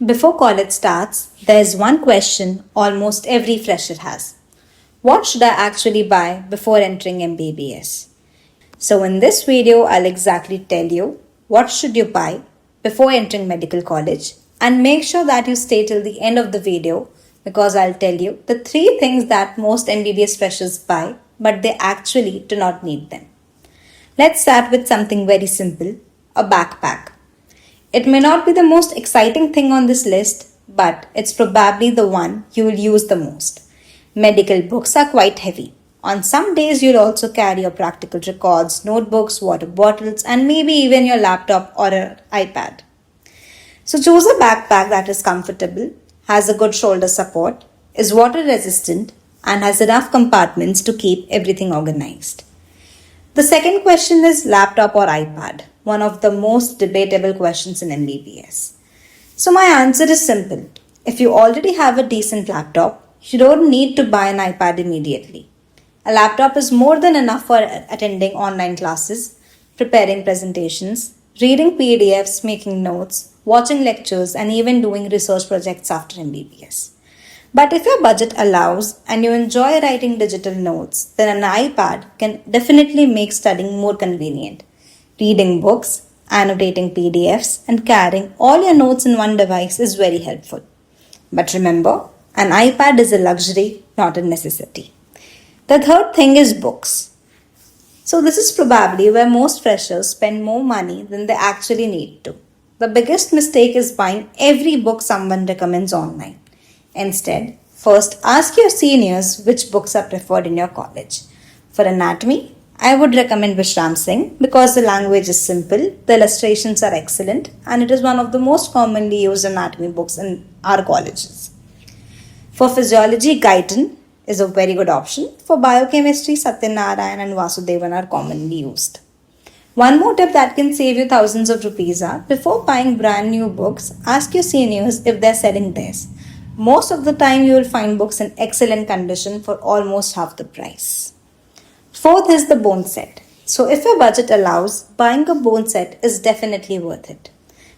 Before college starts, there is one question almost every fresher has. What should I actually buy before entering MBBS? So in this video, I'll exactly tell you what should you buy before entering medical college, and make sure that you stay till the end of the video because I'll tell you the 3 things that most MBBS freshers buy but they actually do not need them. Let's start with something very simple, a backpack. It may not be the most exciting thing on this list, but it's probably the one you will use the most. Medical books are quite heavy. On some days, you'll also carry your practical records, notebooks, water bottles, and maybe even your laptop or an iPad. So choose a backpack that is comfortable, has a good shoulder support, is water resistant, and has enough compartments to keep everything organized. The second question is laptop or iPad, one of the most debatable questions in MBBS. So my answer is simple. If you already have a decent laptop, you don't need to buy an iPad immediately. A laptop is more than enough for attending online classes, preparing presentations, reading PDFs, making notes, watching lectures, and even doing research projects after MBBS. But if your budget allows and you enjoy writing digital notes, then an iPad can definitely make studying more convenient. Reading books, annotating PDFs, and carrying all your notes in one device is very helpful. But remember, an iPad is a luxury, not a necessity. The third thing is books. So this is probably where most freshers spend more money than they actually need to. The biggest mistake is buying every book someone recommends online. Instead, first ask your seniors which books are preferred in your college. For anatomy, I would recommend Vishram Singh because the language is simple, the illustrations are excellent, and it is one of the most commonly used anatomy books in our colleges. For physiology, Guyton is a very good option. For biochemistry, Satyanarayan and Vasudevan are commonly used. One more tip that can save you thousands of rupees are, before buying brand new books, ask your seniors if they're selling theirs. Most of the time you will find books in excellent condition for almost half the price. Fourth is the bone set. So if your budget allows, buying a bone set is definitely worth it.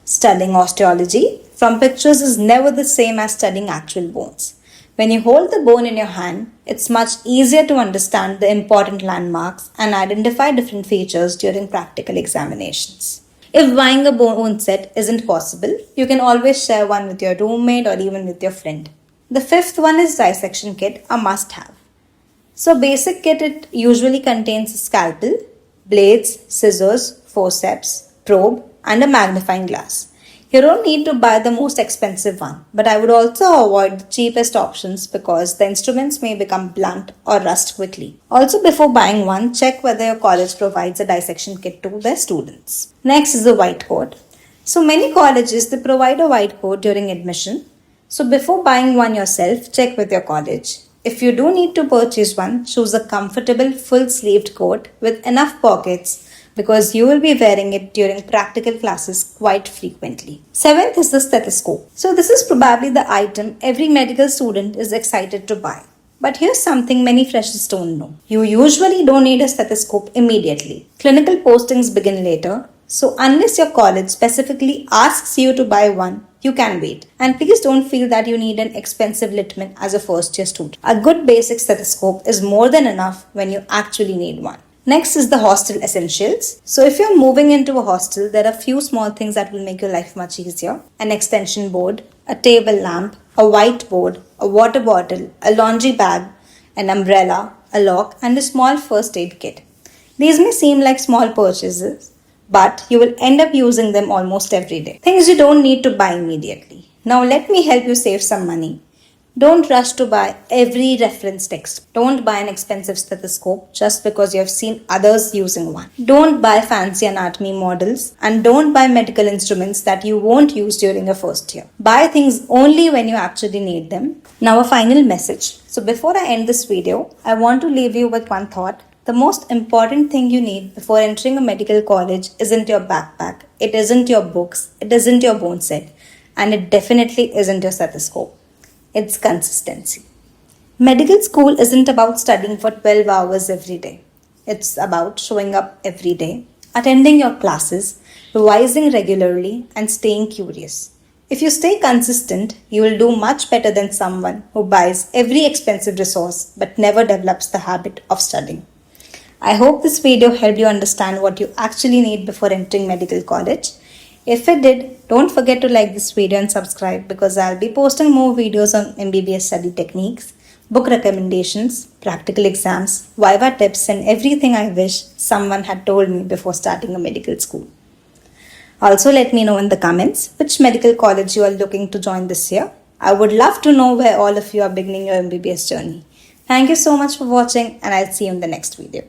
Studying osteology from pictures is never the same as studying actual bones. When you hold the bone in your hand, it's much easier to understand the important landmarks and identify different features during practical examinations. If buying a bone set isn't possible, you can always share one with your roommate or even with your friend. The fifth one is dissection kit, a must-have. So basic kit, it usually contains a scalpel, blades, scissors, forceps, probe, and a magnifying glass. You don't need to buy the most expensive one, but I would also avoid the cheapest options because the instruments may become blunt or rust quickly. Also, before buying one, check whether your college provides a dissection kit to their students. Next is the white coat. So many colleges, they provide a white coat during admission. So before buying one yourself, check with your college. If you do need to purchase one, choose a comfortable full-sleeved coat with enough pockets because you will be wearing it during practical classes quite frequently. Seventh is the stethoscope. So this is probably the item every medical student is excited to buy. But here's something many freshers don't know. You usually don't need a stethoscope immediately. Clinical postings begin later, so unless your college specifically asks you to buy one, you can wait. And please don't feel that you need an expensive Littmann as a first-year student. A good basic stethoscope is more than enough when you actually need one. Next is the hostel essentials. So if you're moving into a hostel, there are few small things that will make your life much easier. An extension board, a table lamp, a whiteboard, a water bottle, a laundry bag, an umbrella, a lock, and a small first aid kit. These may seem like small purchases, but you will end up using them almost every day. Things you don't need to buy immediately. Now let me help you save some money. Don't rush to buy every reference text. Don't buy an expensive stethoscope just because you have seen others using one. Don't buy fancy anatomy models and don't buy medical instruments that you won't use during your first year. Buy things only when you actually need them. Now a final message. So before I end this video, I want to leave you with one thought. The most important thing you need before entering a medical college isn't your backpack. It isn't your books. It isn't your bone set. And it definitely isn't your stethoscope. It's consistency. Medical school isn't about studying for 12 hours every day. It's about showing up every day, attending your classes, revising regularly, and staying curious. If you stay consistent, you will do much better than someone who buys every expensive resource but never develops the habit of studying. I hope this video helped you understand what you actually need before entering medical college. If it did, don't forget to like this video and subscribe because I'll be posting more videos on MBBS study techniques, book recommendations, practical exams, Viva tips and everything I wish someone had told me before starting a medical school. Also, let me know in the comments which medical college you are looking to join this year. I would love to know where all of you are beginning your MBBS journey. Thank you so much for watching and I'll see you in the next video.